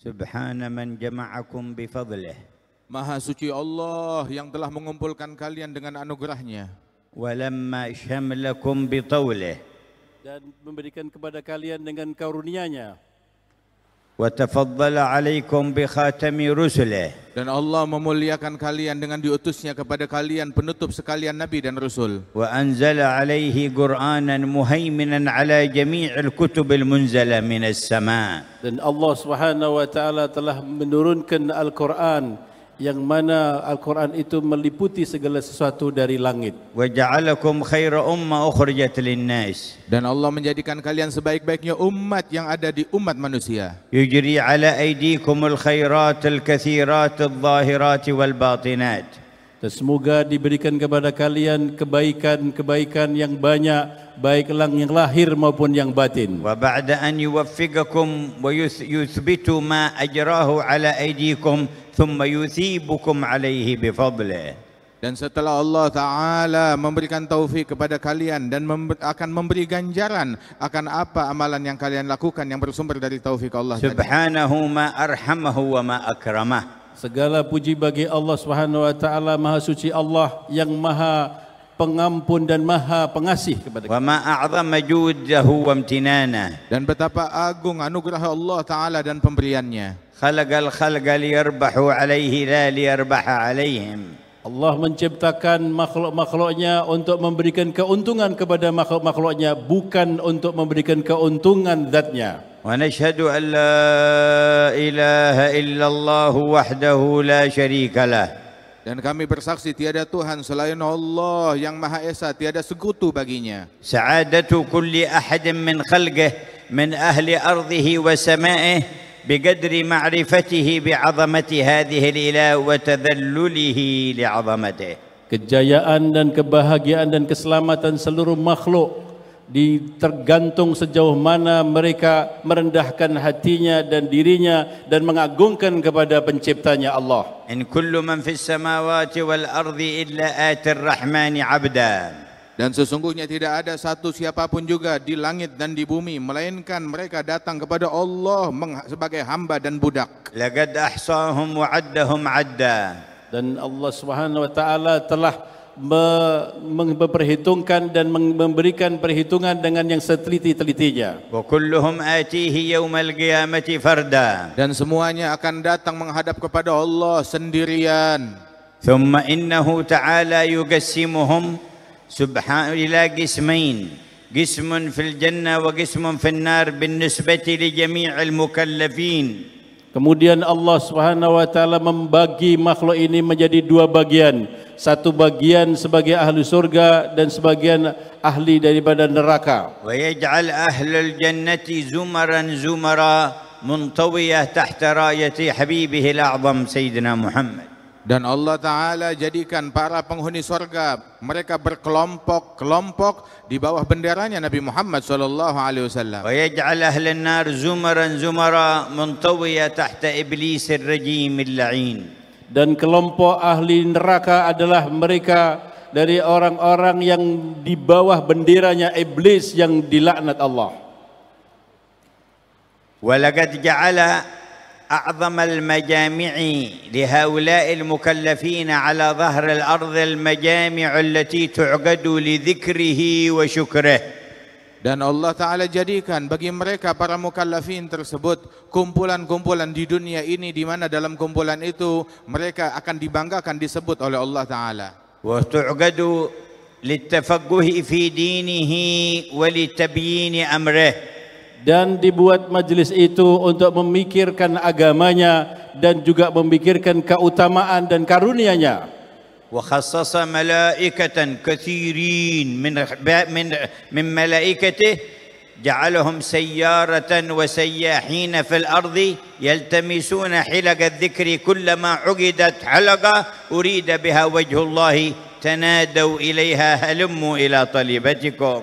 سبحان من جمعكم بفضله Maha suci Allah yang telah mengumpulkan kalian dengan anugerahnya ولما شملكم بطوله dan memberikan kepada kalian dengan karunia-Nya. وتفضل عليكم بخاتم رسله dan Allah memuliakan kalian dengan diutusnya kepada kalian penutup sekalian nabi dan rasul وأنزل عليه قرآنا مهيمنا على جميع الكتب المنزلة من السماء. Dan Allah Subhanahu wa taala telah menurunkan Al-Qur'an yang mana Al-Quran itu meliputi segala sesuatu dari langit. وجعلكم خير أمة أخرجت للناس. Dan Allah menjadikan kalian sebaik-baiknya umat yang ada di umat manusia. يجري على أيديكم الخيرات الكثيرات الظاهرات والباطنات. Dan semoga diberikan kepada kalian kebaikan-kebaikan yang banyak, baik yang lahir maupun yang batin. وبعد أن يوفقكم ويثبت ما أجراه على أيديكم ثم يثيبكم عليه بفضله. Dan setelah Allah Ta'ala memberikan taufik kepada kalian dan akan memberi ganjaran akan apa amalan yang kalian lakukan yang bersumber dari taufik Allah. سبحانه ما أرحمه وما أكرمه. Segala puji bagi Allah Subhanahu wa taala, Maha suci Allah yang Maha pengampun dan Maha pengasih kepada kita. وما أعظم جوده وامتنانه. Dan betapa agung anugerah Allah Ta'ala dan pemberiannya. خلق الخلق ليربحوا عليه لا ليربح عليهم. Allah menciptakan makhluk-makhluknya untuk memberikan keuntungan kepada makhluk-makhluknya, bukan untuk memberikan keuntungan zatnya. ونشهد أن لا إله إلا الله وحده لا شريك له. Dan kami bersaksi tiada Tuhan selain Allah yang Maha Esa, tiada sekutu baginya. سعادة كل أحد من خلقه من أهل أرضه وسمائه بقدر معرفته بعظمة هذه الإله وتذلله لعظمته. Kejayaan dan kebahagiaan dan keselamatan seluruh makhluk tergantung sejauh mana mereka merendahkan hatinya dan dirinya dan mengagungkan kepada penciptanya Allah. إن كل من في السماوات والأرض إلا آتي الرحمن عبدا. Dan sesungguhnya tidak ada satu siapapun juga di langit dan di bumi melainkan mereka datang kepada Allah sebagai hamba dan budak. لقد أحصاهم وعدهم عدا. Dan Allah Subhanahu wa taala telah memperhitungkan dan memberikan perhitungan dengan yang seteliti-telitinya. وكلهم آتيه يوم القيامة فردا. Dan semuanya akan datang menghadap kepada Allah sendirian. ثم إنه تعالى يقسمهم إلى قسمين، قسم في الجنة وقسم في النار بالنسبة لجميع المكلفين. Kemudian Allah Subhanahu wa taala membagi makhluk ini menjadi dua bagian. Satu bagian sebagai ahli surga dan sebagian ahli daripada neraka. ويجعل أهل الجنة زمرا زمرا منطوية تحت راية حبيبه الأعظم سيدنا محمد. Dan Allah Ta'ala jadikan para penghuni surga mereka berkelompok-kelompok di bawah benderanya Nabi Muhammad SAW. ويجعل أهل النار زمرا زمرا منطوية تحت إبليس الرجيم اللعين. Dan kelompok ahli neraka adalah mereka dari orang-orang yang di bawah benderanya iblis yang dilaknat Allah. ولقد جعل أعظم المجامع لهؤلاء المكلفين على ظهر الأرض المجامع التي تعقد لذكره وشكره. Dan Allah Ta'ala jadikan bagi mereka para mukallafin tersebut kumpulan-kumpulan di dunia ini di mana dalam kumpulan itu mereka akan dibanggakan disebut oleh Allah Ta'ala. وتعقد للتفقه في دينه ولتبيين أمره. Dan dibuat majlis itu untuk memikirkan agamanya dan juga memikirkan keutamaan dan karunia-Nya. وخصص ملائكة كثيرين من ملائكته جعلهم سيارة وسياحين في الأرض يلتمسون حلق الذكر كلما عقدت حلقة أريد بها وجه الله تنادوا إليها هلموا إلى طلبتكم.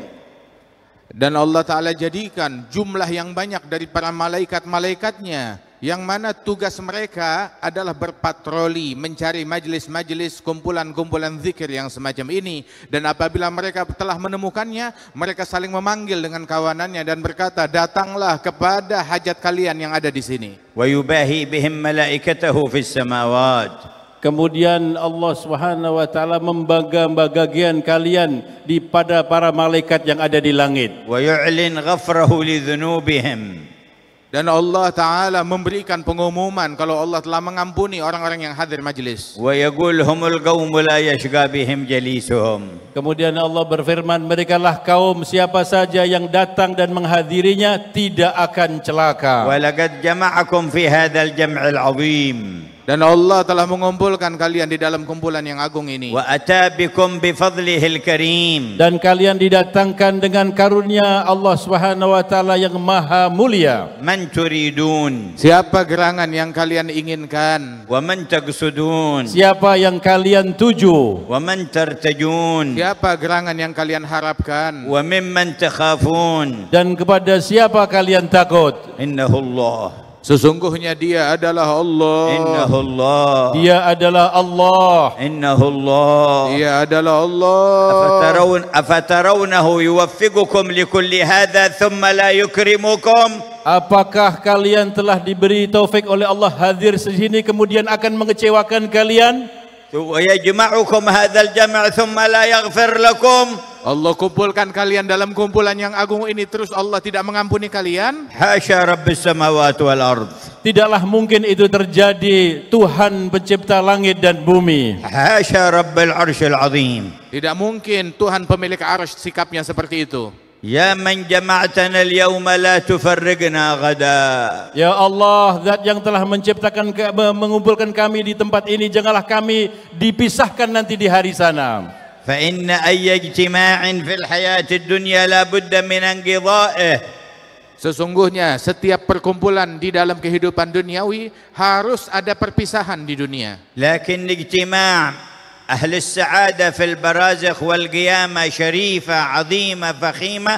Dan Allah Ta'ala jadikan jumlah yang banyak dari para malaikat-malaikatnya yang mana tugas mereka adalah berpatroli, mencari majelis-majelis, kumpulan-kumpulan zikir yang semacam ini. Dan apabila mereka telah menemukannya, mereka saling memanggil dengan kawanannya dan berkata, datanglah kepada hajat kalian yang ada di sini. ويباهي بهم ملائكته في السماوات. Kemudian Allah Subhanahu wa taala membangga-banggakan kalian di pada para malaikat yang ada di langit. ويعلن غفره لذنوبهم. Dan Allah Ta'ala memberikan pengumuman kalau Allah telah mengampuni orang-orang yang hadir majlis. ويقول هم القوم لا يشقى بهم جليسهم. Kemudian Allah berfirman, merekalah kaum siapa saja yang datang dan menghadirinya tidak akan celaka. ولقد جمعكم في هذا الجمع العظيم. Dan Allah telah mengumpulkan kalian di dalam kumpulan yang agung ini. وأتى بكم بفضله الكريم. Dan kalian didatangkan dengan karunia Allah Subhanahu wa taala yang maha mulia. من تريدون. Siapa gerangan yang kalian inginkan? ومن تقصدون. Siapa yang kalian tuju? ومن ترتجون. Siapa gerangan yang kalian harapkan? وممن تخافون. Dan kepada siapa kalian takut? إنه الله. Sesungguhnya Dia adalah Allah. إنه الله. Dia adalah Allah. إنه الله. Dia adalah Allah. أفترونه يوفقكم لكل هذا ثم لا يكرمكم. Apakah kalian telah diberi taufik oleh Allah hadir sini kemudian akan mengecewakan kalian? ويجمعكم هذا الجمع ثم لا يغفر لكم. Allah kumpulkan kalian dalam kumpulan yang agung ini, terus Allah tidak mengampuni kalian? حاشا رب السماوات والأرض. Tidaklah mungkin itu terjadi. Tuhan pencipta langit dan bumi. حاشا رب العرش العظيم. Tidak mungkin Tuhan pemilik arsy sikapnya seperti itu. يا من جمعتنا اليوم لا تفرقنا غدا. Ya Allah, Zat yang telah menciptakan, mengumpulkan kami di tempat ini, janganlah kami dipisahkan nanti di hari sana. فإن أي اجتماع في الحياة الدنيا لا بد من انقضائه. Sesungguhnya setiap perkumpulan di dalam kehidupan duniawi harus ada perpisahan di dunia. لكن اجتماع أهل السعادة في البرازخ والقيامة شريفة عظيمة فخيمة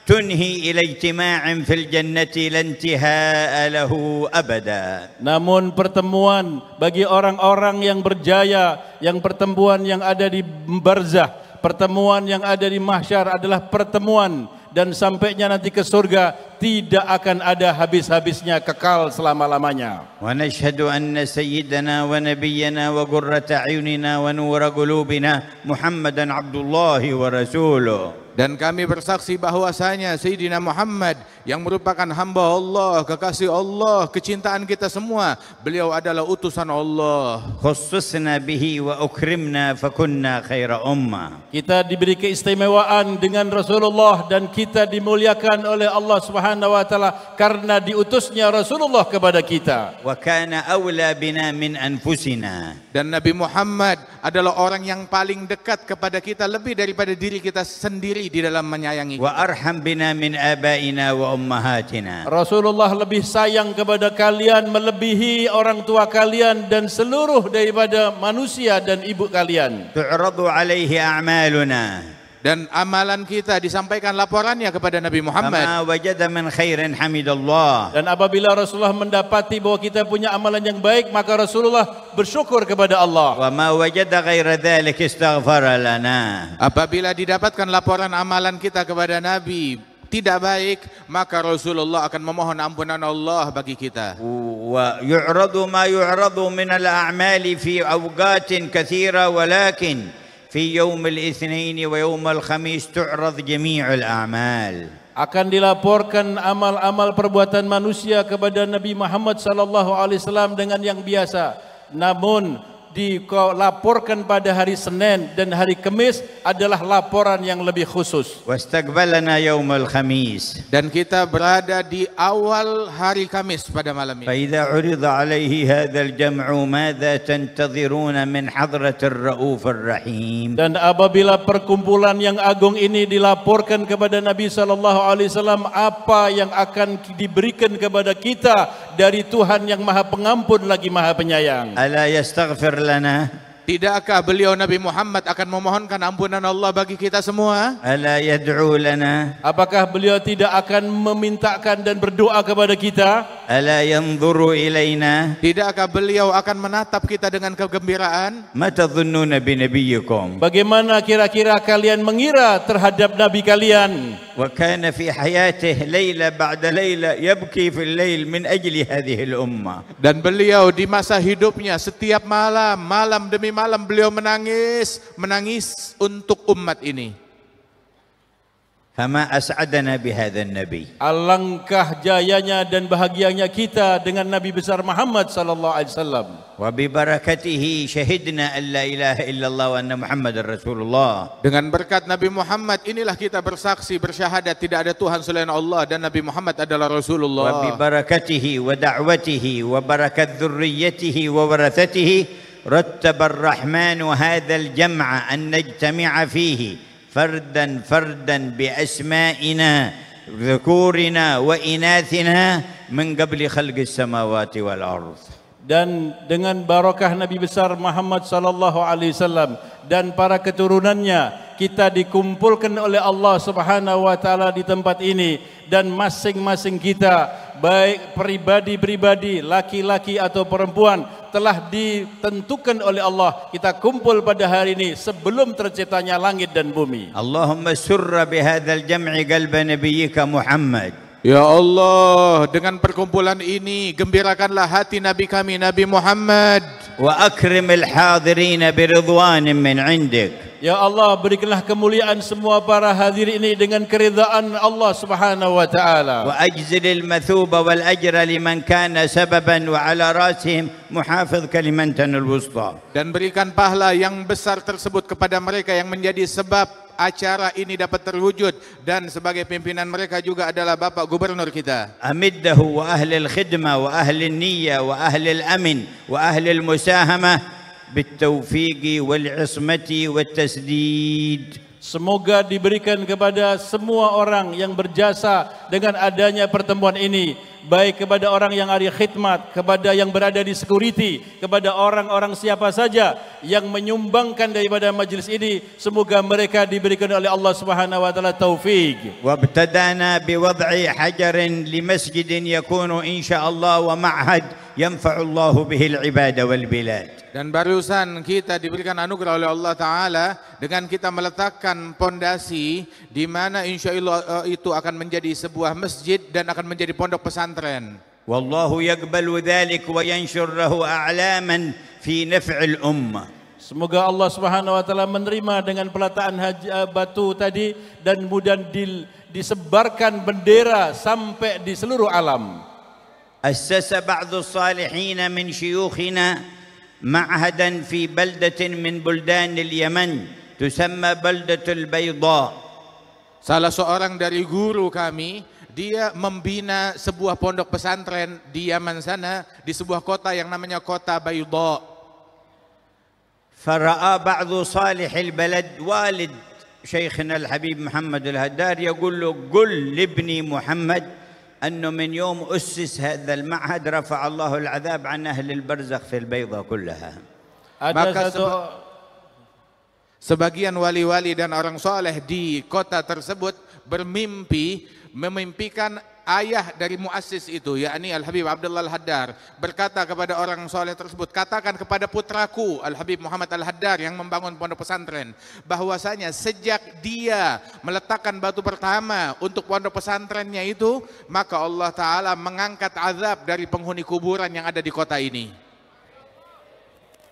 تنهي إلى اجتماع في الجنة لا انتهاء له أبدا. Namun pertemuan bagi orang-orang yang berjaya, yang pertemuan yang ada di barzah, pertemuan yang ada di mahsyar adalah pertemuan, dan sampainya nanti ke surga tidak akan ada habis-habisnya, kekal selama-lamanya. ونشهد أن سيدنا ونبينا وقرة أعيننا ونور قلوبنا محمدا عبد الله ورسوله. Dan kami bersaksi bahwasanya Sayyidina Muhammad yang merupakan hamba Allah, kekasih Allah, kecintaan kita semua. Beliau adalah utusan Allah. خصصنا به وأكرمنا فكنا خير أمة. Kita diberi keistimewaan dengan Rasulullah dan kita dimuliakan oleh Allah Subhanahu wa taala karena diutusnya Rasulullah kepada kita. وكان أولى بنا من أنفسنا. Dan Nabi Muhammad adalah orang yang paling dekat kepada kita lebih daripada diri kita sendiri di dalam menyayangi kita. وأرحم بنا من آبائنا وأمهاتنا. Rasulullah lebih sayang kepada kalian melebihi orang tua kalian dan seluruh daripada manusia dan ibu kalian. تعرض عليه أعمالنا. Dan amalan kita disampaikan laporannya kepada Nabi Muhammad. فما وجد من خير حمد الله. Dan apabila Rasulullah mendapati bahwa kita punya amalan yang baik, maka Rasulullah bersyukur kepada Allah. وما وجد غير ذلك استغفر لنا. Apabila didapatkan laporan amalan kita kepada Nabi tidak baik, maka Rasulullah akan memohon ampunan Allah bagi kita. ويعرض ما يعرض من الأعمال في أوقات كثيرة ولكن في يوم الاثنين ويوم الخميس تعرض جميع الأعمال. Akan dilaporkan amal-amal perbuatan manusia kepada Nabi Muhammad sallallahu alaihi wasallam dengan yang biasa. Namun dilaporkan pada hari Senin dan hari Kamis adalah laporan yang lebih khusus. واستقبلنا يوم الخميس. Dan kita berada di awal hari Kamis pada malam ini. فإذا عرض عليه هذا الجمع ماذا تنتظرون من حضرة الرؤوف الرحيم. Dan apabila perkumpulan yang agung ini dilaporkan kepada Nabi sallallahu alaihi wasallam, apa yang akan diberikan kepada kita dari Tuhan yang Maha Pengampun lagi Maha Penyayang. ألا يستغفر لنا. Tidakkah beliau Nabi Muhammad akan memohonkan ampunan Allah bagi kita semua? ألا يدعو لنا. Apakah beliau tidak akan memintakan dan berdoa kepada kita? ألا ينظر إلينا Tidakkah beliau akan menatap kita dengan kegembiraan? ما تظنون بنبيكم Bagaimana kira-kira kalian mengira terhadap nabi kalian? وكان في حياته ليلة بعد ليلة يبكي في الليل من أجل هذه الأمة. Dan beliau di masa hidupnya setiap malam, malam demi malam beliau menangis untuk umat ini. فما أسعدنا بهذا النبي. Alangkah jayanya dan bahagianya kita dengan Nabi besar Muhammad sallallahu alaihi wasallam. وببركته شهدنا أن لا إله إلا الله وأن محمد رسول الله. Dengan berkat Nabi Muhammad inilah kita bersaksi bersyahadat tidak ada Tuhan selain Allah dan Nabi Muhammad adalah Rasulullah. وببركته ودعوته وبركة ذريته وورثته رتب الرحمن هذا الجمع أن نجتمع فيه فردا فردا بأسمائنا ذكورنا وإناثنا من قبل خلق السماوات والأرض. Dan dengan barakah Nabi besar Muhammad sallallahu alaihi wasallam dan para keturunannya kita dikumpulkan oleh Allah Subhanahu wa taala di tempat ini, dan masing-masing kita baik pribadi-pribadi laki-laki atau perempuan telah ditentukan oleh Allah kita kumpul pada hari ini sebelum terciptanya langit dan bumi. اللهم سر بهذا الجمع قلب نبيك محمد. Ya Allah, dengan perkumpulan ini gembirakanlah hati Nabi kami Nabi Muhammad. وأكرم الحاضرين برضوان من عندك. Ya Allah, berikanlah kemuliaan semua para hadir ini dengan keridhaan Allah Subhanahu wa taala. وأجزل المثوبة والأجر لمن كان سببا وعلى رأسهم محافظ كلمتنا الوسطى. Dan berikan pahala yang besar tersebut kepada mereka yang menjadi sebab acara ini dapat terwujud, dan sebagai pimpinan mereka juga adalah Bapak Gubernur kita. أمده وأهل الخدمة وأهل النية وأهل الأمن وأهل المساهمة بالتوفيق والعصمة والتسديد. Semoga diberikan kepada semua orang yang berjasa dengan adanya pertemuan ini, baik kepada orang yang ahli khidmat, kepada yang berada di security, kepada orang-orang siapa saja yang menyumbangkan daripada majlis ini, semoga mereka diberikan oleh Allah Subhanahu wa taala taufik. وابتدأنا بوضع حجر لمسجد يكون إن شاء الله ومعهد ينفع الله به العباد والبلاد. Dan barusan kita diberikan anugerah oleh Allah Ta'ala dengan kita meletakkan pondasi di mana insya Allah itu akan menjadi sebuah masjid dan akan menjadi pondok pesantren. والله يقبل ذلك وينشر له أعلاما في نفع الأمة. Semoga Allah Subhanahu wa taala menerima dengan peletaan batu tadi dan kemudian disebarkan bendera sampai di seluruh alam. أسس بعض الصالحين من شيوخنا معهدا في بلدة من بلدان اليمن تسمى بلدة البيضاء. Salah seorang dari guru kami, dia membina sebuah pondok pesantren di Yaman sana, di sebuah kota yang namanya kota Bayda. فرأى بعض صالح البلد والد شيخنا الحبيب محمد الهدار يقول له قل لابني محمد أنه من يوم أسس هذا المعهد رفع الله العذاب عن أهل البرزخ في البيضة كلها. Ada sebagian wali-wali dan orang soleh di kota tersebut memimpikan ayah dari muassis itu, yakni Al-Habib Abdullah Al-Haddar, berkata kepada orang soleh tersebut, katakan kepada putraku Al-Habib Muhammad Al-Haddar yang membangun pondok pesantren, bahwasanya sejak dia meletakkan batu pertama untuk pondok pesantrennya itu, maka Allah Ta'ala mengangkat azab dari penghuni kuburan yang ada di kota ini.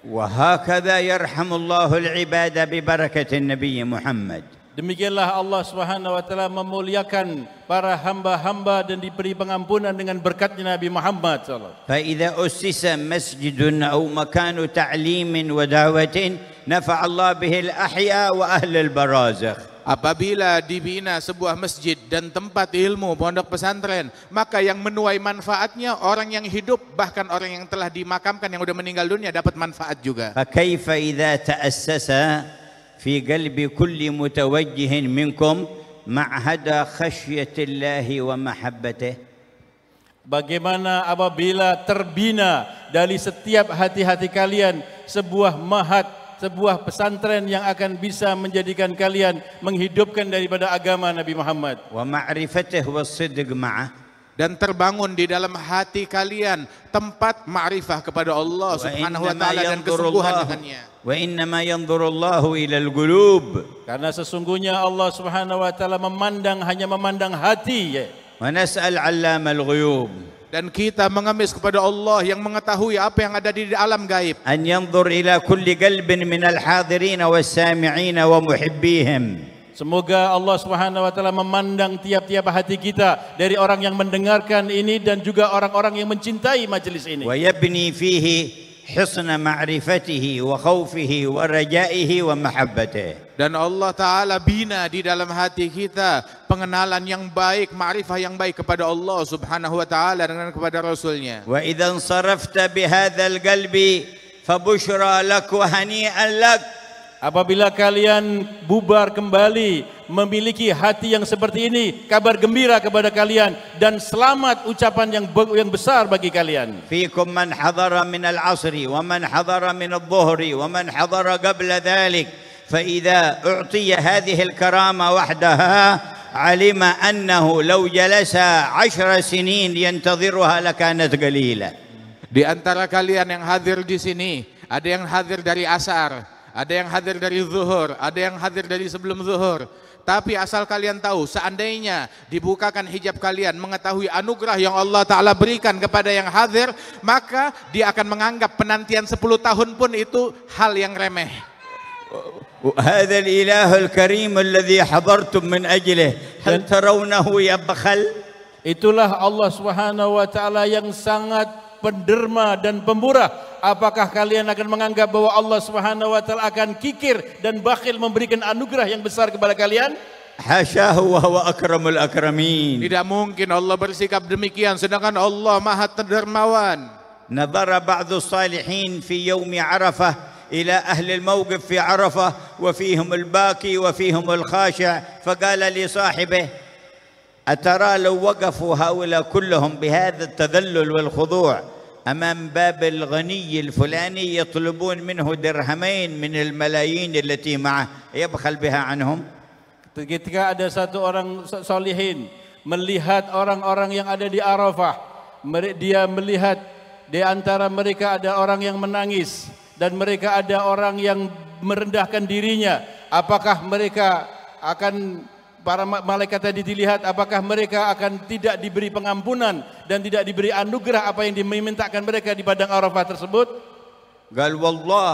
وهكذا يرحم الله العباد ببركة النبي محمد. Demikianlah Allah Subhanahu wa taala memuliakan para hamba-hamba dan diberi pengampunan dengan berkatnya Nabi Muhammad sallallahu. فإذا أسس مسجد أو مكان تعليم ودعوة نفع الله به الأحياء وأهل البرازخ. Apabila dibina sebuah masjid dan tempat ilmu, pondok pesantren, maka yang menuai manfaatnya orang yang hidup, bahkan orang yang telah dimakamkan yang sudah meninggal dunia dapat manfaat juga. فكيف إذا تأسس في قلب كل متوجه منكم معهد خشية الله ومحبته. Bagaimana apabila terbina dari setiap hati-hati kalian sebuah mahat, sebuah pesantren yang akan bisa menjadikan kalian menghidupkan daripada agama Nabi Muhammad. ومعرفته والصدق معه. dan terbangun di dalam hati kalian tempat ma'rifah kepada Allah Subhanahu wa taala dan kesungguhan dengannya. Wa innama yanzurullahu ilal qulub. Karena sesungguhnya Allah Subhanahu wa taala hanya memandang hati. Wa nas'al 'allamal ghuyub. Dan kita mengemis kepada Allah yang mengetahui apa yang ada di alam gaib. An yanzur ila kulli qalbin minal hadirin was-sami'in wa muhibbihim. Semoga Allah Subhanahu wa taala memandang tiap-tiap hati kita dari orang yang mendengarkan ini dan juga orang-orang yang mencintai majelis ini. Wa yabni fihi hisna ma'rifatihi wa khawfihi wa rajaihi wa mahabbatihi. Dan Allah Ta'ala bina di dalam hati kita pengenalan yang baik, ma'rifah yang baik kepada Allah Subhanahu wa Ta'ala dan kepada Rasulnya. Wa idza sarafta bihadzal qalbi fabushra lak wa hani'an lak. Apabila kalian bubar kembali memiliki hati yang seperti ini, kabar gembira kepada kalian dan selamat ucapan yang besar bagi kalian. Fiikum man hadara min al-'asri wa man hadara min adh-dhuhri wa man hadara qabla dhalik. Fa idza u'tiya hadhihi al-karama wahdaha 'alima annahu law jalasa 10 sinin yantadhiruha lakanat qalila. Di antara kalian yang hadir di sini, ada yang hadir dari asar, ada yang hadir dari zuhur, ada yang hadir dari sebelum zuhur. Tapi asal kalian tahu, seandainya dibukakan hijab kalian, mengetahui anugerah yang Allah Ta'ala berikan kepada yang hadir, maka dia akan menganggap penantian 10 tahun pun itu hal yang remeh. هذا الإله الكريم الذي حضرتم من أجله هل ترونه يبخل؟ Itulah Allah Subhanahu wa taala yang sangat penderma dan pemurah. Apakah kalian akan menganggap bahwa Allah Subhanahu wa taala akan kikir dan bakhil memberikan anugerah yang besar kepada kalian? Hasyahu wa huwa akramul akramin. Tidak mungkin Allah bersikap demikian sedangkan Allah Maha Dermawan. Nadhara ba'du salihin fi yaumi Arafah إلى أهل الموقف في عرفة وفيهم الباكي وفيهم الخاشع فقال لصاحبه أترى لو وقفوا هؤلاء كلهم بهذا التذلل والخضوع أمام باب الغني الفلاني يطلبون منه درهمين من الملايين التي معه يبخل بها عنهم. Ketika ada satu orang solihin melihat orang-orang yang ada di Arafah, dia melihat di antara mereka ada orang yang menangis dan mereka ada orang yang merendahkan dirinya. Apakah mereka akan, para malaikat tadi dilihat, apakah mereka akan tidak diberi pengampunan dan tidak diberi anugerah apa yang dimintakan mereka di padang Arafah tersebut? قال والله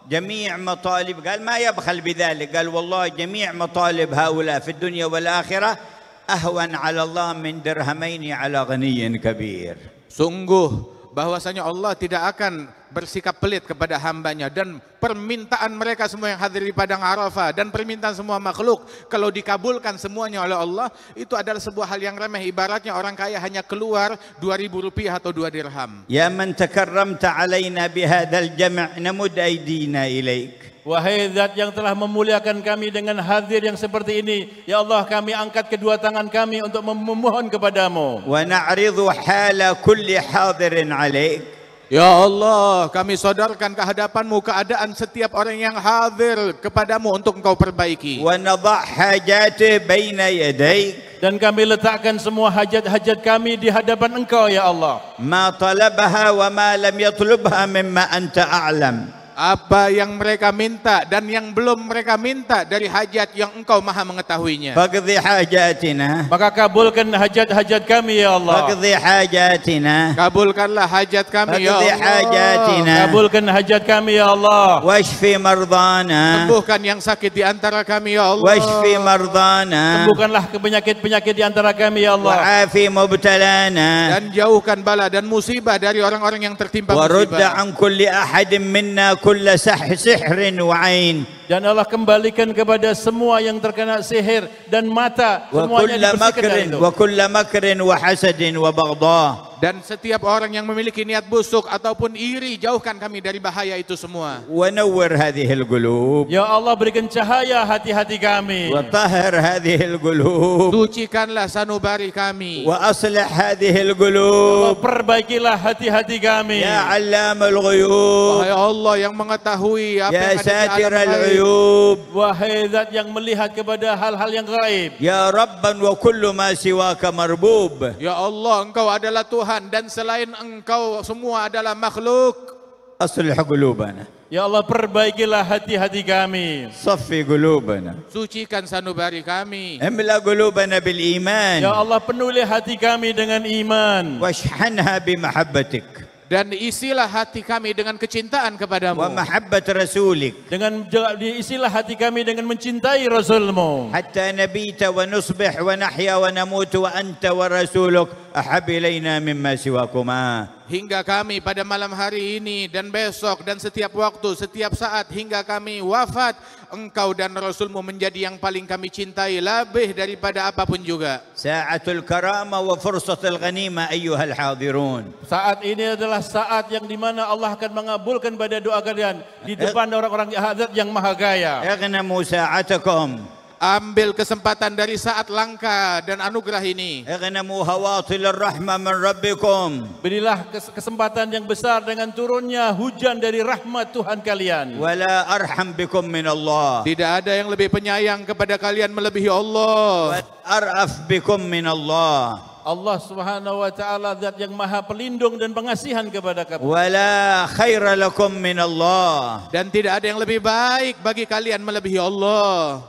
جميع مطالب قال ما يبخل بذلك قال والله جميع مطالب هؤلاء في الدنيا والآخرة أهون على الله من درهمين على غني كبير. Sungguh bahwasanya Allah tidak akan bersikap pelit kepada hambanya, dan permintaan mereka semua yang hadir di padang Arafah dan permintaan semua makhluk kalau dikabulkan semuanya oleh Allah, itu adalah sebuah hal yang remeh. Ibaratnya orang kaya hanya keluar 2.000 rupiah atau 2 dirham. Ya man takarramta alaina bihadzal jam' namud aydina ilaik. Wahai Zat yang telah memuliakan kami dengan hadir yang seperti ini, ya Allah, kami angkat kedua tangan kami untuk memohon kepadamu. Wa na'ridu hala kulli hadirin alaik. Ya Allah, kami sadarkan ke hadapanmu keadaan setiap orang yang hadir kepadamu untuk engkau perbaiki. Wa nadha' hajati baina yadaik. Dan kami letakkan semua hajat-hajat kami di hadapan engkau ya Allah. Ma talabaha wa ma lam yatlubha mimma anta a'lam. Apa yang mereka minta dan yang belum mereka minta dari hajat yang engkau maha mengetahuinya. Faqdi hajatina. Maka kabulkan hajat-hajat kami ya Allah. Faqdi hajatina. Kabulkanlah hajat kami ya Faqdi Allah. hajatina. Kabulkan hajat kami ya Allah. Washfi mardana. Sembuhkan yang sakit di antara kami ya Allah. Washfi mardana. Sembuhkanlah penyakit-penyakit di antara kami ya Allah. Wa'afi mubtalana. Dan jauhkan bala dan musibah dari orang-orang yang tertimpa Warudda musibah. an kulli ahadin minna kulla sihrin wa ain. Dan Allah kembalikan kepada semua yang terkena sihir dan mata, Wa semuanya kulla dibersihkan dari makrin itu. wa kulla makrin wa hasadin wa baghdha. Dan setiap orang yang memiliki niat busuk ataupun iri, jauhkan kami dari bahaya itu semua. ونور هذه القلوب Ya Allah, berikan cahaya hati-hati kami. وطهر هذه القلوب Sucikanlah sanubari kami. وأصلح هذه Allah, القلوب perbaikilah hati-hati kami. يا علام الغيوب Wahai Allah yang mengetahui apa يا yang ada di ساتر alam gaib. العيوب Wahai zat yang melihat kepada hal-hal yang gaib. يا ربا وكل ما سواك مربوب Ya Allah, Engkau adalah Tuhan dan selain Engkau semua adalah makhluk. أصلح قلوبنا Ya Allah, perbaikilah hati-hati kami. صفي قلوبنا Sucikan sanubari kami. املأ قلوبنا بالإيمان Ya Allah, penuhi hati kami dengan iman. واشحنها بمحبتك Dan isilah hati kami dengan kecintaan kepadamu. ومحبة رسولك Dengan diisilah hati kami dengan mencintai Rasul-Mu. حتى نبيت ونصبح ونحيا ونموت وأنت ورسولك أحب إلينا مما سواكما. Hingga kami pada malam hari ini dan besok dan setiap waktu, setiap saat hingga kami wafat, Engkau dan Rasul-Mu menjadi yang paling kami cintai lebih daripada apapun juga. ساعة الكرامة وفرصة الغنيمة أيها الحاضرون. Saat ini adalah saat yang dimana Allah akan mengabulkan pada doa kalian di depan orang-orang zat yang maha gaya. اغنموا ساعتكم. Ambil kesempatan dari saat langka dan anugerah ini. اغنموا هواطل الرحمة من ربكم. Berilah kesempatan yang besar dengan turunnya hujan dari rahmat Tuhan kalian. ولا أرحم بكم من الله. Tidak ada yang lebih penyayang kepada kalian melebihi Allah. وأرأف بكم من الله. Allah Subhanahu wa taala zat yang maha pelindung dan pengasihan kepada kamu. ولا خير لكم من الله. Dan tidak ada yang lebih baik bagi kalian melebihi Allah.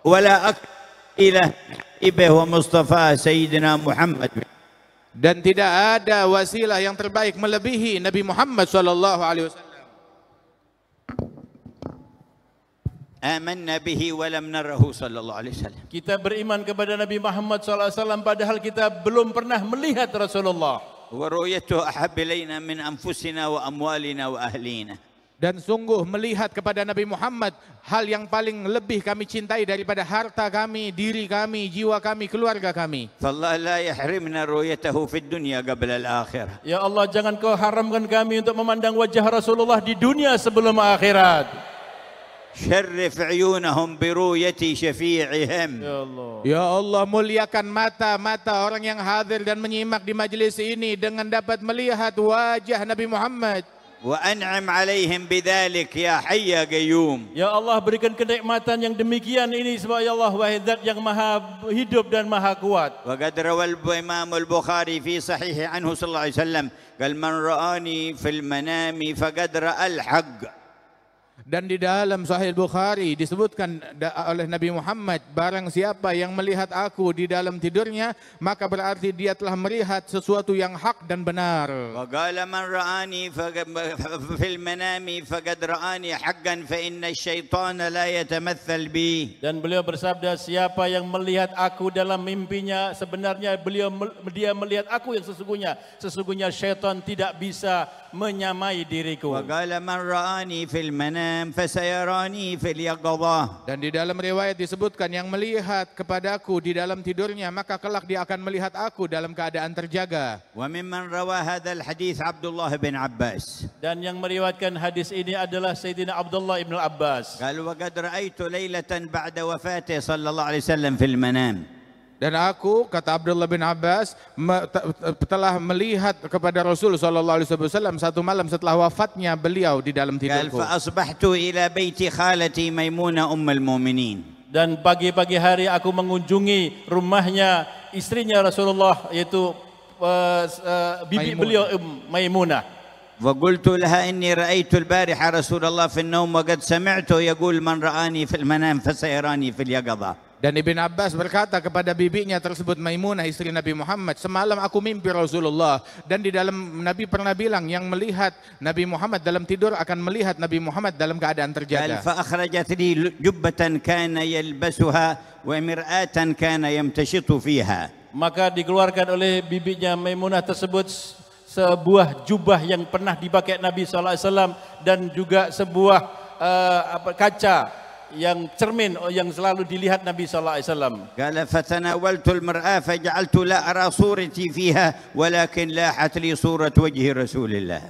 ولا أكرم إلى حبيبه ومصطفى سيدنا محمد. Dan tidak ada wasilah yang terbaik melebihi Nabi Muhammad sallallahu alaihi wasallam. آمنا به ولم نره صلى الله عليه وسلم. Kita beriman kepada Nabi Muhammad SAW padahal kita belum pernah melihat Rasulullah. ورؤيته أحب إلينا من أنفسنا وأموالنا وأهلينا. Dan sungguh melihat kepada Nabi Muhammad hal yang paling lebih kami cintai daripada harta kami, diri kami, jiwa kami, keluarga kami. فالله لا يحرمنا رؤيته في الدنيا قبل الآخرة. Ya Allah, jangan kau haramkan kami untuk memandang wajah Rasulullah di dunia sebelum akhirat. شرف عيونهم برؤية شفيعهم. Ya Allah. Ya Allah, muliakan mata-mata orang yang hadir dan menyimak di majelis ini dengan dapat melihat wajah Nabi Muhammad. وأنعم عليهم بذلك يا حي يا قيوم. Ya Allah, berikan kenikmatan yang demikian ini sebab ya Allah, wahai zat yang maha hidup dan maha kuat. وقد روى الإمام البخاري في صحيح عنه صلى الله عليه وسلم قال من رآني في المنام فقد رأى الحق. Dan di dalam Sahih Bukhari disebutkan oleh Nabi Muhammad, barang siapa yang melihat aku di dalam tidurnya, maka berarti dia telah melihat sesuatu yang hak dan benar. وقال من رآني في المنام فقد رآني حقا فإن الشيطان لا يتمثل بي. Dan beliau bersabda, siapa yang melihat aku dalam mimpinya, sebenarnya dia melihat aku yang sesungguhnya syaitan tidak bisa menyamai diriku. وقال من رآني في المنام فسيراني في اليقظة. Dan di dalam riwayat disebutkan yang melihat kepadaku di dalam tidurnya, maka kelak dia akan melihat aku dalam keadaan terjaga. وممن روى هذا الحديث عبد الله بن عباس. Dan yang meriwayatkan hadis ini adalah Sayyidina Abdullah ibn Abbas. قال وقد رأيت ليلة بعد وفاته صلى الله عليه وسلم في المنام. Dan aku, kata Abdullah bin Abbas, telah melihat kepada Rasul SAW satu malam setelah wafatnya beliau di dalam قال tidurku. فأصبحت إلى بيت خالتي ميمونة أم المؤمنين. Dan pagi-pagi hari aku mengunjungi rumahnya istrinya Rasulullah, yaitu bibi beliau Maimunah. وقلت لها إني رأيت البارحة رسول الله في النوم وقد سمعته يقول من رآني في المنام فسيراني في اليقظة. Dan Ibn Abbas berkata kepada bibinya tersebut, Maimunah istri Nabi Muhammad, semalam aku mimpi Rasulullah, dan di dalam Nabi pernah bilang yang melihat Nabi Muhammad dalam tidur akan melihat Nabi Muhammad dalam keadaan terjaga. قال فأخرجت لي جبة كان يلبسها ومرآة كان يمتشط فيها. Maka dikeluarkan oleh bibinya Maimunah tersebut sebuah jubah yang pernah dipakai Nabi SAW dan juga sebuah kaca yang cermin yang selalu dilihat Nabi sallallahu alaihi wasallam. قال فتناولت المرآة فجعلت لا أرى صورتي فيها ولكن لاحت لي صورة وجه رسول الله.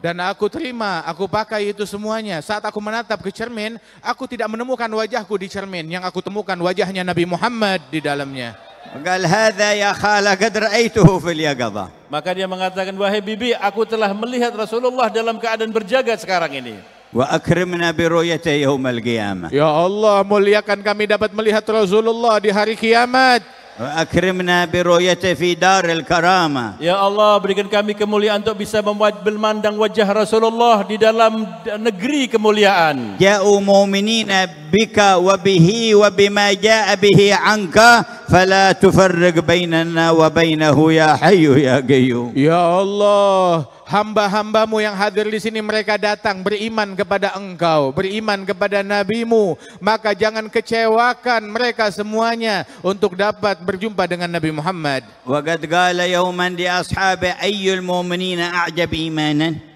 Dan aku terima, aku pakai itu semuanya. Saat aku menatap ke cermin, aku tidak menemukan wajahku di cermin. Yang aku temukan wajahnya Nabi Muhammad di dalamnya. قال هذا يا خالة قد رأيته في اليقظة. Maka dia mengatakan, wahai bibi, aku telah melihat Rasulullah dalam keadaan berjaga sekarang ini. وأكرمنا برؤيته يوم القيامة. Ya Allah, muliakan kami dapat melihat Rasulullah di hari kiamat. وأكرمنا برؤيته في دار الكرامة. Ya Allah, berikan kami kemuliaan untuk bisa memandang wajah Rasulullah di dalam negeri kemuliaan. جاءوا مؤمنين بك وبه وبما جاء به عنك فلا تفرق بيننا وبينه يا حي يا قيوم. Ya Allah, hamba-hambamu yang hadir di sini mereka datang beriman kepada Engkau, beriman kepada Nabimu, maka jangan kecewakan mereka semuanya untuk dapat berjumpa dengan Nabi Muhammad. وقد قال يوما لأصحابه أي المؤمنين أعجب إيمانا.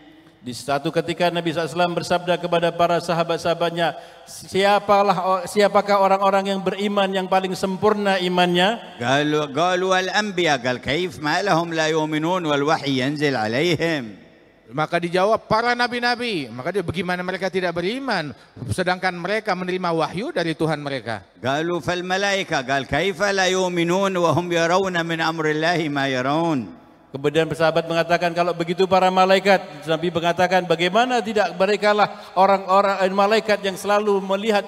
Di satu ketika Nabi SAW bersabda kepada para sahabat-sahabatnya, siapakah orang-orang yang beriman yang paling sempurna imannya? قالوا الأنبياء. قال كيف ما لهم لا يؤمنون والوحي ينزل عليهم. Maka dijawab para nabi-nabi. Maka dia, bagaimana mereka tidak beriman sedangkan mereka menerima wahyu dari Tuhan mereka. قالوا فالملائكة. قال كيف لا يؤمنون وهم يرون من أمر الله ما يرون. Kemudian sahabat mengatakan, kalau begitu para malaikat. Nabi mengatakan, bagaimana tidak mereka lah orang-orang malaikat yang selalu melihat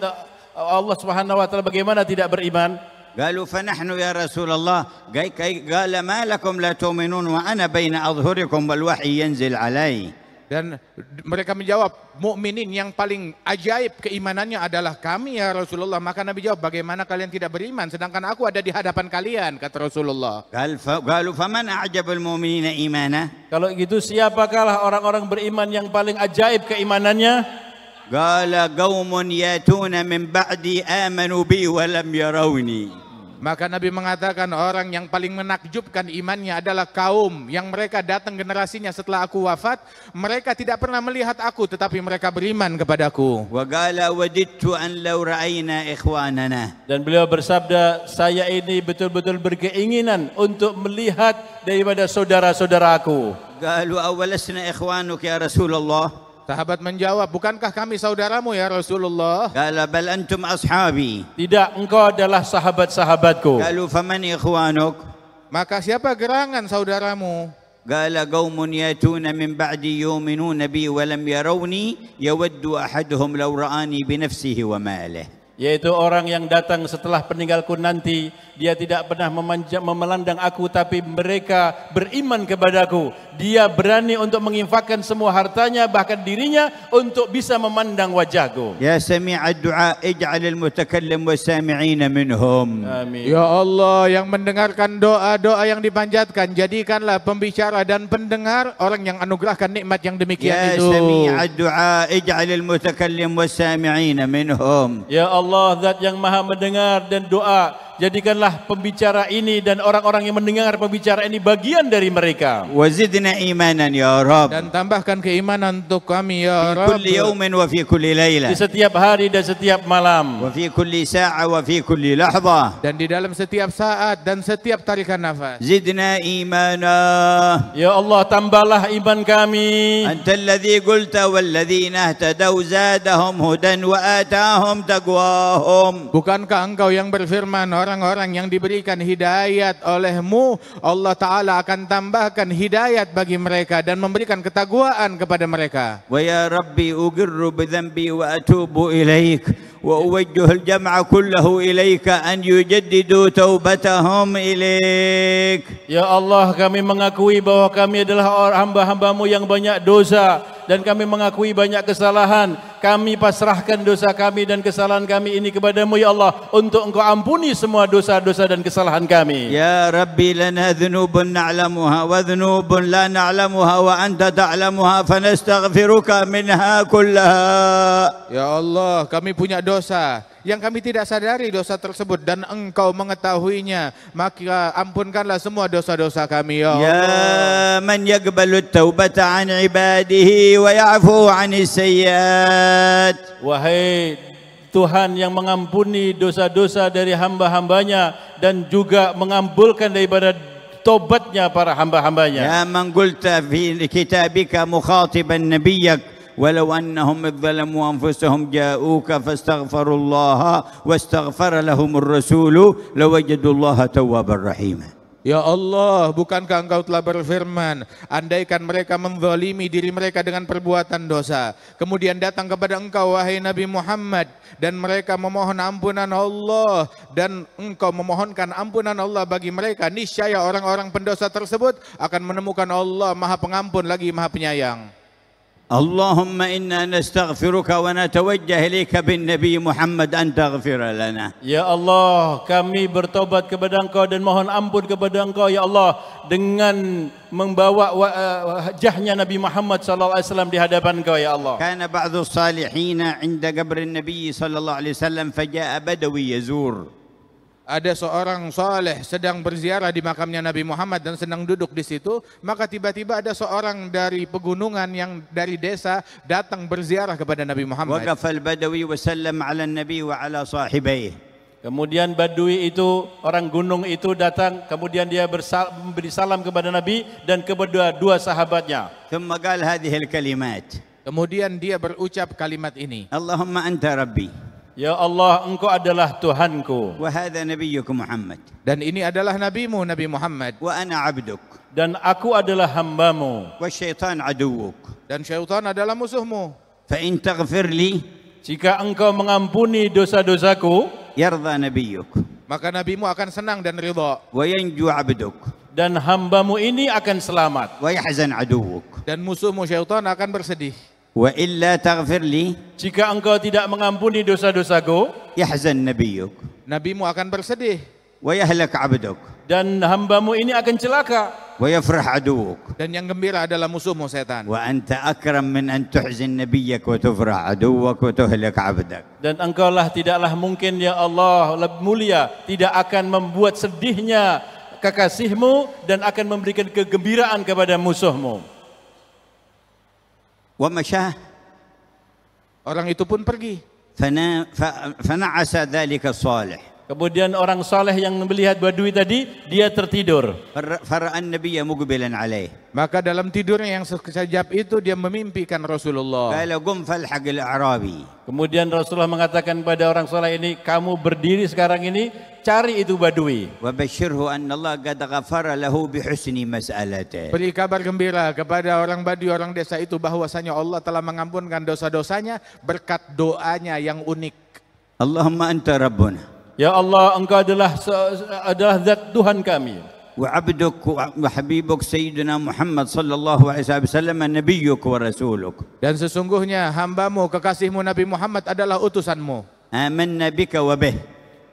Allah Subhanahu wa taala, bagaimana tidak beriman? قالوا فنحن يا رسول الله. قال ما لكم لا تؤمنون وأنا بين أظهركم والوحي ينزل علي. Dan mereka menjawab, mukminin yang paling ajaib keimanannya adalah kami ya Rasulullah. Maka Nabi jawab, bagaimana kalian tidak beriman sedangkan aku ada di hadapan kalian, kata Rasulullah. قالوا فمن أعجب المؤمنين إيمانا. Kalau gitu siapakah orang-orang beriman yang paling ajaib keimanannya? قال قوم ياتون من بعدي آمنوا بي ولم يروني. Maka Nabi mengatakan, orang yang paling menakjubkan imannya adalah kaum yang mereka datang generasinya setelah aku wafat, mereka tidak pernah melihat aku tetapi mereka beriman kepadaku. وقال وددت أن لو رأينا إخواننا. Dan beliau bersabda, saya ini betul-betul berkeinginan untuk melihat daripada saudara-saudaraku. قالوا أولسنا إخوانك يا رسول الله. Sahabat menjawab, bukankah kami saudaramu ya Rasulullah? قال بل أنتم أصحابي. Tidak, engkau adalah sahabat-sahabatku. قالوا فمن إخوانك. Maka siapa gerangan saudaramu? قال قوم ياتون من بعدي يؤمنون بي ولم يروني يود أحدهم لو رآني بنفسه وماله. Yaitu orang yang datang setelah peninggalku nanti, dia tidak pernah memelandang aku, tapi mereka beriman kepadaku. Dia berani untuk menginfakkan semua hartanya, bahkan dirinya, untuk bisa memandang wajahku. يا سميع الدعاء اجعل المتكلم والسامعين منهم. Amin. Ya Allah, yang mendengarkan doa-doa yang dipanjatkan, jadikanlah pembicara dan pendengar orang yang anugerahkan nikmat yang demikian يا itu. سميع الدعاء اجعل المتكلم والسامعين منهم. Ya Allah, Zat yang maha mendengar dan doa, jadikanlah pembicara ini dan orang-orang yang mendengar pembicara ini bagian dari mereka. وزدنا إيمانا يا رب. Dan tambahkan keimanan untuk kami ya في Rabb. كل يوم وفي كل Di ليلة setiap hari dan setiap malam. وفي كل ساعة وفي كل لحظة. Dan di dalam setiap saat dan setiap tarikan nafas. زدنا إيمانا. Ya Allah, tambahlah iman kami. أنت الذي قلت والذين اهتدوا زادهم هدى وآتاهم تقواهم. Bukankah engkau yang berfirman, orang-orang yang diberikan hidayat olehmu, Allah Ta'ala akan tambahkan hidayat bagi mereka dan memberikan ketakwaan kepada mereka. ويا ربي أقر بذنبي وأتوب إليك وأوجه الجمع كله إليك أن يجددوا توبتهم إليك. Ya Allah, kami mengakui bahwa kami adalah hamba-hambamu yang banyak dosa, dan kami mengakui banyak kesalahan. Kami pasrahkan dosa kami dan kesalahan kami ini kepadamu ya Allah, untuk engkau ampuni semua dosa-dosa dan kesalahan kami. يا ربي لنا ذنوب نعلمها وذنوب لا نعلمها وأنت تعلمها فنستغفرك منها كلها. Ya Allah, kami punya dosa yang kami tidak sadari dosa tersebut dan engkau mengetahuinya, maka ampunkanlah semua dosa-dosa kami ya Allah. يا من يقبل التوبة عن عباده ويعفو عن السيئات. Wahai Tuhan yang mengampuni dosa-dosa dari hamba-hambanya dan juga mengabulkan daripada tobatnya para hamba-hambanya. يا من قلت في كتابك مخاطبا نبيك ولو أنهم إذ ظلموا أنفسهم جاءوك فاستغفروا الله واستغفر لهم الرسول لوجدوا الله توابا رحيما. Ya Allah, bukankah Engkau telah berfirman, andaikan mereka menzalimi diri mereka dengan perbuatan dosa, kemudian datang kepada Engkau wahai Nabi Muhammad, dan mereka memohon ampunan Allah, dan Engkau memohonkan ampunan Allah bagi mereka, niscaya orang-orang pendosa tersebut akan menemukan Allah Maha Pengampun lagi Maha Penyayang. اللهم إنا نستغفرك ونتوجه إليك بالنبي محمد أن تغفر لنا. Ya Allah, kami bertobat kepada Engkau dan mohon ampun kepada Engkau ya Allah dengan membawa wajahnya Nabi Muhammad SAW di hadapan Engkau ya Allah. كان بعض الصالحين عند قبر النبي صلى الله عليه وسلم فجاء بدوي يزور. Ada seorang saleh sedang berziarah di makamnya Nabi Muhammad dan sedang duduk di situ, maka tiba-tiba ada seorang dari pegunungan yang dari desa datang berziarah kepada Nabi Muhammad. وقف البدوي وسلم على النبي وعلى صاحبيه. Kemudian Badui itu, orang gunung itu datang, kemudian dia memberi salam kepada Nabi dan kepada dua sahabatnya. ثم قال هذه الكلمات. Kemudian dia berucap kalimat ini. اللهم أنت ربي. Ya Allah, Engkau adalah Tuhanku. وهذا نبيك محمد. Dan ini adalah nabimu Nabi Muhammad. وأنا عبدك. Dan aku adalah hambamu. والشيطان عدوك. Dan syaitan adalah musuhmu. فإن تغفر لي Jika Engkau mengampuni dosa-dosaku, يرضى نبيك. Maka nabimu akan senang dan ridha. وينجو عبدك. dan hambamu ini akan selamat. ويحزن عدوك. Dan musuhmu syaitan akan bersedih. وإلا تغفر لي Jika engkau tidak mengampuni dosa-dosaku, يحزن نبيك. Nabimu akan bersedih. ويهلك عبدك. dan hambamu ini akan celaka. ويفرح عدوك. Dan yang gembira adalah musuhmu setan. وأنت أكرم من أن تحزن نبيك وتفرح عدوك وتهلك عبدك. Dan engkaulah tidaklah mungkin ya Allah lebih mulia, tidak akan membuat sedihnya kekasihmu dan akan memberikan kegembiraan kepada musuhmu. ومشاه. Orang itu pun pergi. فنعس ذلك الصالح. Kemudian orang saleh yang melihat Badui tadi, dia tertidur. فرأى النبي مقبلا عليه. Maka dalam tidurnya yang sekejap itu dia memimpikan Rasulullah. قال قم فالحق الأعرابي. Kemudian Rasulullah mengatakan pada orang saleh ini, kamu berdiri sekarang ini, cari itu Badui. وبشره أن الله قد غفر له بحسن مسألته. Beri kabar gembira kepada orang Badui, orang desa itu bahwasanya Allah telah mengampunkan dosa-dosanya berkat doanya yang unik. اللهم أنت ربنا. Ya Allah, engkau adalah zat Tuhan kami. وعبدك وحبيبك سيدنا محمد صلى الله عليه وسلم نبيك ورسولك. Dan sesungguhnya hambamu, kekasihmu Nabi Muhammad adalah utusanmu. آمنا بك وبه.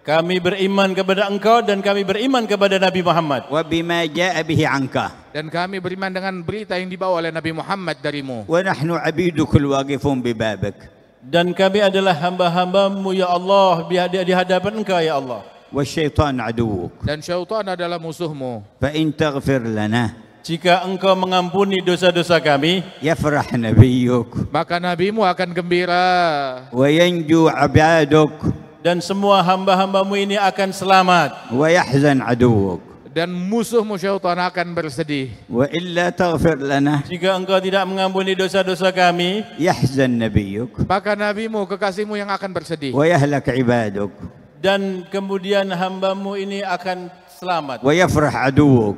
Kami beriman kepada engkau dan kami beriman kepada Nabi Muhammad. وبما جاء به عنك. Dan kami beriman dengan berita yang dibawa oleh Nabi Muhammad darimu. ونحن عبيدك الواقفون ببابك. Dan kami adalah hamba-hambamu ya Allah di hadapan engkau ya Allah. والشيطان عدوك. Dan syaitan adalah musuhmu. فإن تغفر لنا Jika engkau mengampuni dosa-dosa kami, يفرح نبيك Maka nabimu akan gembira. وينجو عبادك dan semua hamba-hambamu ini akan selamat. ويحزن عدوك. Dan musuhmu syaitan akan bersedih. وإلا تغفر لنا Jika engkau tidak mengampuni dosa-dosa kami, يحزن نبيك Maka nabimu, kekasihmu yang akan bersedih. ويهلك عبادك dan kemudian hambamu ini akan selamat. ويفرح عدوك.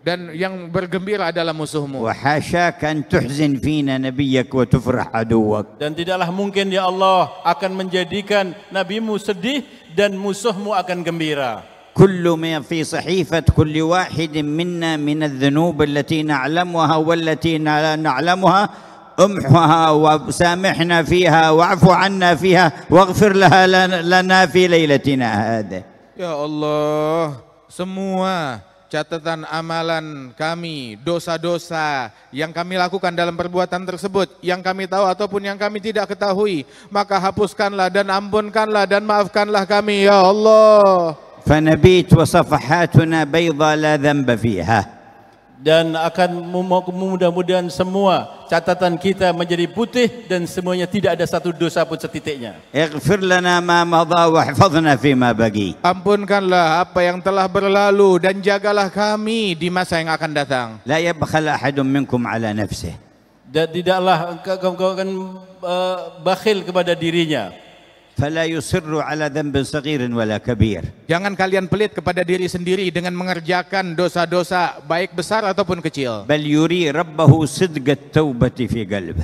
Dan yang bergembira adalah musuhmu. وحاشاك أن تحزن فينا نبيك وتفرح عدوك. Dan tidaklah mungkin ya Allah akan menjadikan nabimu sedih dan musuhmu akan gembira. كل ما في صحيفة كل واحد منا من الذنوب التي نعلمها والتي لا نعلمها امحها وسامحنا فيها واعف عنا فيها واغفر لنا في ليلتنا هذه. Ya Allah, semua catatan amalan kami, dosa-dosa yang kami lakukan dalam perbuatan tersebut, yang kami tahu ataupun yang kami tidak ketahui, maka hapuskanlah dan ampunkanlah dan maafkanlah kami ya Allah. فنبيت وصفحاتنا بيضاء لا ذنب فيها. Dan akan mudah-mudahan semua catatan kita menjadi putih dan semuanya tidak ada satu dosa pun setitiknya. اغفر لنا ما مضى واحفظنا فيما بقي. Ampunkanlah apa yang telah berlalu dan jagalah kami di masa yang akan datang. لا يبخل أحد منكم على نفسه. Dan tidaklah engkau akan bakhil kepada dirinya. فلا يصر على ذنب صغير ولا كبير. Jangan kalian pelit kepada diri sendiri dengan mengerjakan dosa-dosa baik besar ataupun kecil. بل يري ربه صدق التوبة في قلبه.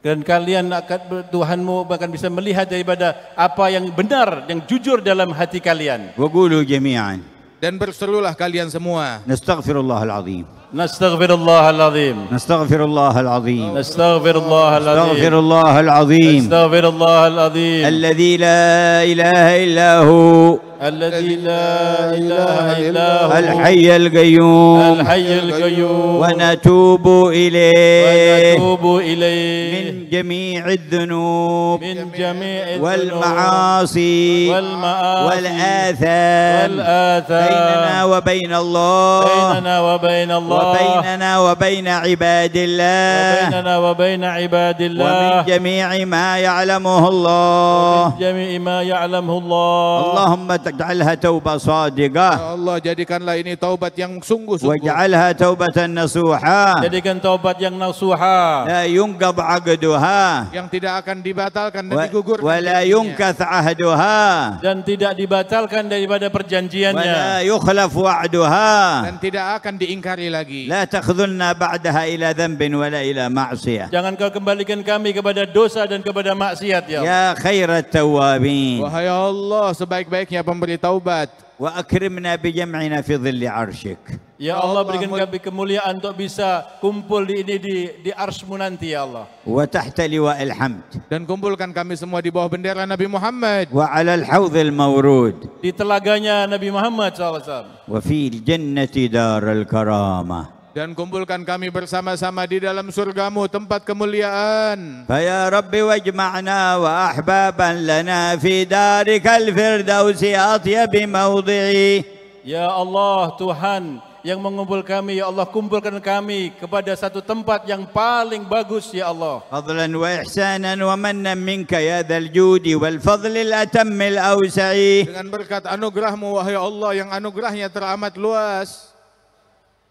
Dan kalian akan Tuhanmu bahkan bisa melihat daripada apa yang benar, yang jujur dalam hati kalian. وقولوا جميعا Dan berserulah kalian semua. نستغفر الله العظيم. نستغفر الله العظيم. نستغفر الله العظيم. نستغفر الله العظيم. نستغفر الله العظيم. نستغفر الله العظيم. الذي لا إله إلا هو. الذي لا إله إلا هو. الحي القيوم. الحي القيوم. ونتوب إليه. ونتوب إليه. من جميع الذنوب. من جميع الذنوب والمعاصي. والمآسي والآثام. والآثام بيننا وبين الله. بيننا وبين الله وبيننا وبين عباد الله. وبيننا وبين عباد الله ومن جميع ما يعلمه الله. ومن جميع ما يعلمه الله. اللهم اجعلها توبة صادقة. Ya Allah, jadikanlah ini taubat yang sungguh-sungguh. واجعلها توبة نصوحة. Jadikan taubat yang nasuha, لا ينقض عقدها Yang tidak akan dibatalkan dan digugurkan. ولا ينكث عهدها dan tidak dibatalkan daripada perjanjiannya, ولا يخلف وعدها. Dan tidak akan diingkari lagi. لا تخذلنا بعدها إلى ذنب ولا إلى معصية. Jangan kau kembalikan kami kepada dosa dan kepada maksiat, ya Allah. يا خير التوابين. Wahai Allah, sebaik-baiknya pemberi taubat. وأكرمنا بجمعنا في ظل عرشك. Ya Allah, berikan kami kemuliaan untuk bisa kumpul di arsy-Mu nanti, ya Allah. وتحت لواء الحمد. Dan kumpulkan kami semua di bawah bendera Nabi Muhammad. وعلى الحوض المورود. Di telaganya Nabi Muhammad SAW. وفي الجنة دار الكرامة. Dan kumpulkan kami bersama-sama di dalam surgamu, tempat kemuliaan. فيا رب واجمعنا وأحبابا لنا في دارك الفردوس أطيب موضعي. Ya Allah, Tuhan yang mengumpul kami, ya Allah, kumpulkan kami kepada satu tempat yang paling bagus, ya Allah. فضلا وإحسانا ومنا منك يا ذا الجود والفضل الأتم الأوسع. Dengan berkat anugerahmu, wahai Allah, yang anugerahnya teramat luas.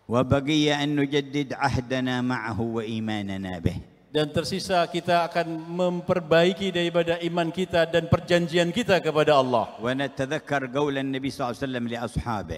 وبقي أن نجدد عهدنا معه وإيماننا به. Dan tersisa kita akan memperbaiki daripada iman kita dan perjanjian kita kepada Allah. ونتذكر قول النبي صلى الله عليه وسلم لأصحابه.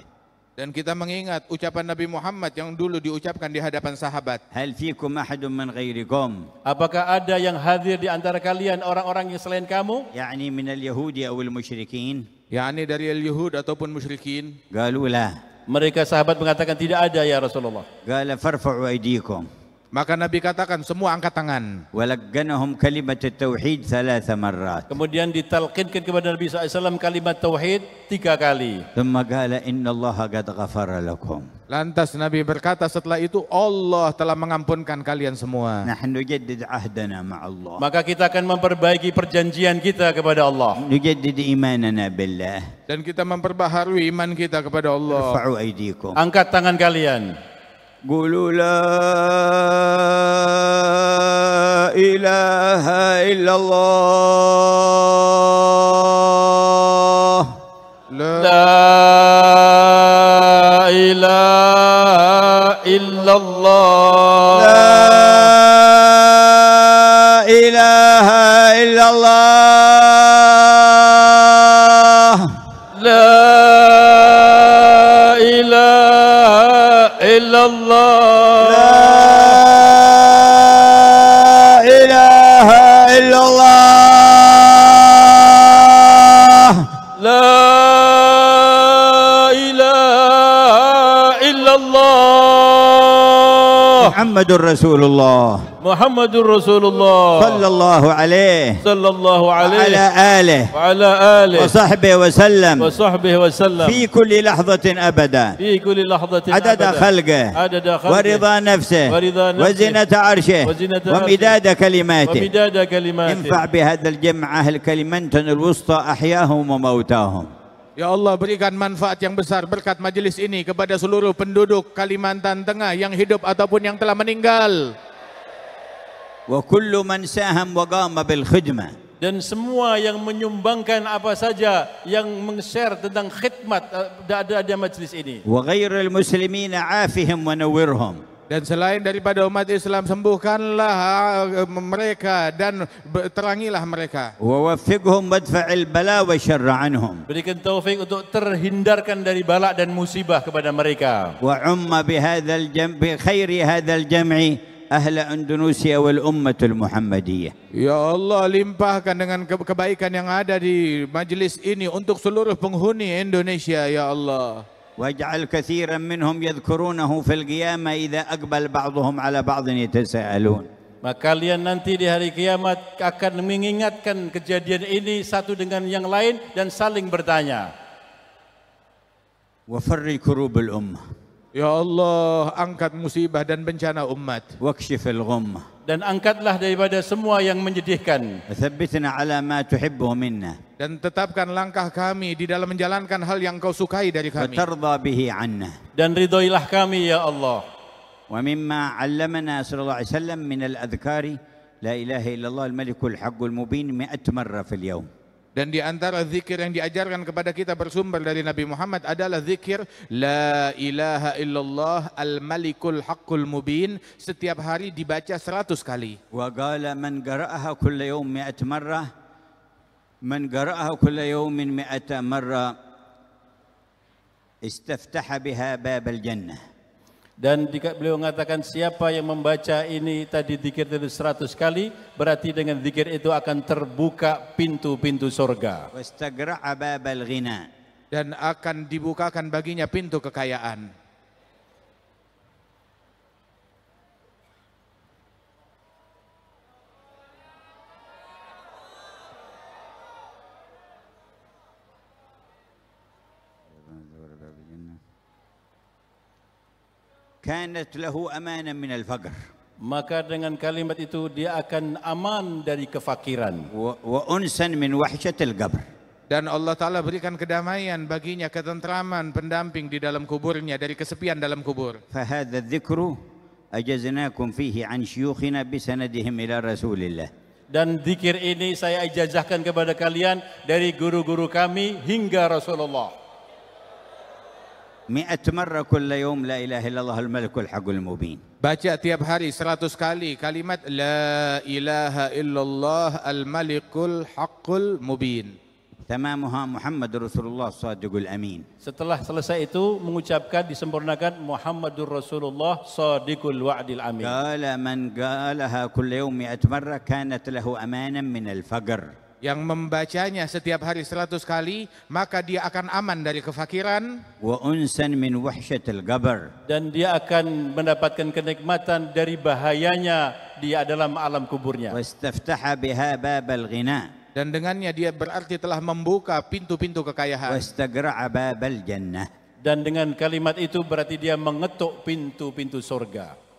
Dan kita mengingat ucapan Nabi Muhammad yang dulu diucapkan di hadapan sahabat. هل فيكم أحد من غيركم Apakah ada yang hadir di antara kalian orang-orang yang selain kamu? يعني من اليهود أو المشركين؟ yakni dari al-Yahud ataupun musyrikin. قالوا لا. Mereka sahabat mengatakan tidak ada, ya Rasulullah. قال فارفعوا أيديكم. Maka Nabi katakan semua angkat tangan. ولقنهم كلمة التوحيد 3 مرات. Kemudian ditalqinkan kepada Nabi SAW kalimat tauhid 3 kali. ثم قال إن الله قد غفر لكم. Lantas Nabi berkata setelah itu, Allah telah mengampunkan kalian semua. نحن نجدد عهدنا مع الله. Maka kita akan memperbaiki perjanjian kita kepada Allah. نجدد إيماننا بالله. Dan kita memperbaharui iman kita kepada Allah. ارفعوا أيديكم. Angkat tangan kalian. قولوا لا إله إلا الله. La ilaha illallah. لا إله إلا الله. La ilaha illallah. لا إله إلا الله. La ilaha illallah. محمد رسول الله Muhammadur Rasulullah صلى الله عليه sallallahu وعلى alaihi آله wa ala alihi وصحبه وسلم wa sahbihi wa sallam في كل لحظة أبدا fi kulli lahzatin عدد abada. خلقه Adada khalqihi ورضا نفسه ورضا نفسه وزنة عرشه وزنة ومداد wa كلماته. midada kalimatihi. انفع بهذا الجمع أهل كلمنتن الوسطى أحياهم وموتاهم. Ya Allah, berikan manfaat yang besar berkat majelis ini kepada seluruh penduduk Kalimantan Tengah yang hidup ataupun yang telah meninggal. وكل من ساهم وقام بالخدمة dan semua yang menyumbangkan apa saja yang meng-share tentang khidmat ada majlis ini. وغير المسلمين عافهم ونورهم. Dan selain daripada umat Islam, sembuhkanlah mereka dan terangilah mereka. ووفقهم وادفع البلاء والشر عنهم. Berikan taufik untuk terhindarkan dari bala dan musibah kepada mereka. وعم بخير هذا الجمع أهل أندونيسيا والأمة المحمدية. Ya Allah, limpahkan dengan kebaikan yang ada di majlis ini untuk seluruh penghuni Indonesia, ya Allah. واجعل كثيرا منهم يذكرونه في القيامة إذا أقبل بعضهم على بعض يتساءلون. Maka kalian nanti di hari kiamat akan mengingatkan kejadian ini satu dengan yang lain dan saling bertanya. وفرج كروب الأمة. Ya Allah, angkat musibah dan bencana umat. واكشف الغمة. Dan angkatlah daripada semua yang menyedihkan. وثبتنا على ما تحبه منا. Dan tetapkan langkah kami di dalam menjalankan hal yang kau sukai dari kami. وترضى به عنا. Dan ridhoilah kami ya Allah. ومما علمنا صلى الله عليه وسلم من الأذكار لا إله إلا الله الملك الحق المبين 100 مرة في اليوم. Dan di antara zikir yang diajarkan kepada kita bersumber dari Nabi Muhammad adalah zikir La ilaha illallah al-malikul haqqul mubin. Setiap hari dibaca 100 kali. وقال من قرأها كل يوم 100 مرة من قرأها كل يوم 100 مرة استفتح بها باب الجنة. Dan beliau mengatakan siapa yang membaca ini tadi zikir itu 100 kali, berarti dengan zikir itu akan terbuka pintu-pintu surga. واستقرع باب الغنى. Dan akan dibukakan baginya pintu kekayaan. كانت له أمانا من الفقر. Maka dengan kalimat itu dia akan aman dari kefakiran. وأنسا من وحشة القبر. Dan Allah Ta'ala berikan kedamaian baginya, ketentraman, pendamping di dalam kuburnya dari kesepian dalam kubur. فهذا الذكر أجزناكم فيه عن شيوخنا بسندهم إلى رسول الله. Dan zikir ini saya ijazahkan kepada kalian dari guru-guru kami hingga Rasulullah. 100 مرة كل يوم لا إله إلا الله الملك الحق المبين. Baca tiap hari 100 kali kalimat La ilaha illallah al-malikul haqqul mubin. تمامها محمد رسول الله الصادق الأمين. Setelah selesai itu mengucapkan disempurnakan Muhammadur Rasulullah Shadiqul Wa'dil Amin. قال من قالها كل يوم 100 مرة كانت له أمانا من الفقر. Yang membacanya setiap hari 100 kali, maka dia akan aman dari kefakiran. وأنسا من وحشة القبر. Dan dia akan mendapatkan kenikmatan dari bahayanya di dalam alam kuburnya. واستفتح بها باب الغنى. Dan dengannya dia berarti telah membuka pintu-pintu kekayaan. واستقرع باب الجنة. Dan dengan kalimat itu berarti dia mengetuk pintu-pintu surga.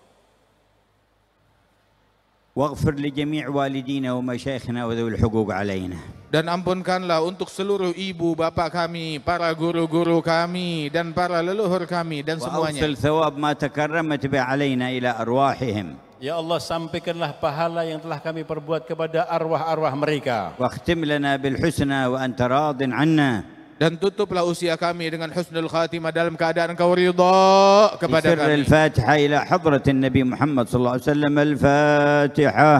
واغفر لجميع والدينا ومشايخنا وذوي الحقوق علينا. Dan ampunkanlah untuk seluruh ibu bapak kami, para guru-guru kami, dan para leluhur kami, dan semuanya. وأوصل ثواب ما تكرمت به علينا إلى أرواحهم. Ya Allah, sampaikanlah pahala yang telah kami perbuat kepada arwah-arwah mereka. واختم لنا بالحسنى وأنت راض عنا. Dan tutuplah usia kami dengan husnul khatimah dalam keadaan kau ridha kepada بسر kami. الفاتحة إلى حضرة النبي محمد صلى الله عليه وسلم. الفاتحة.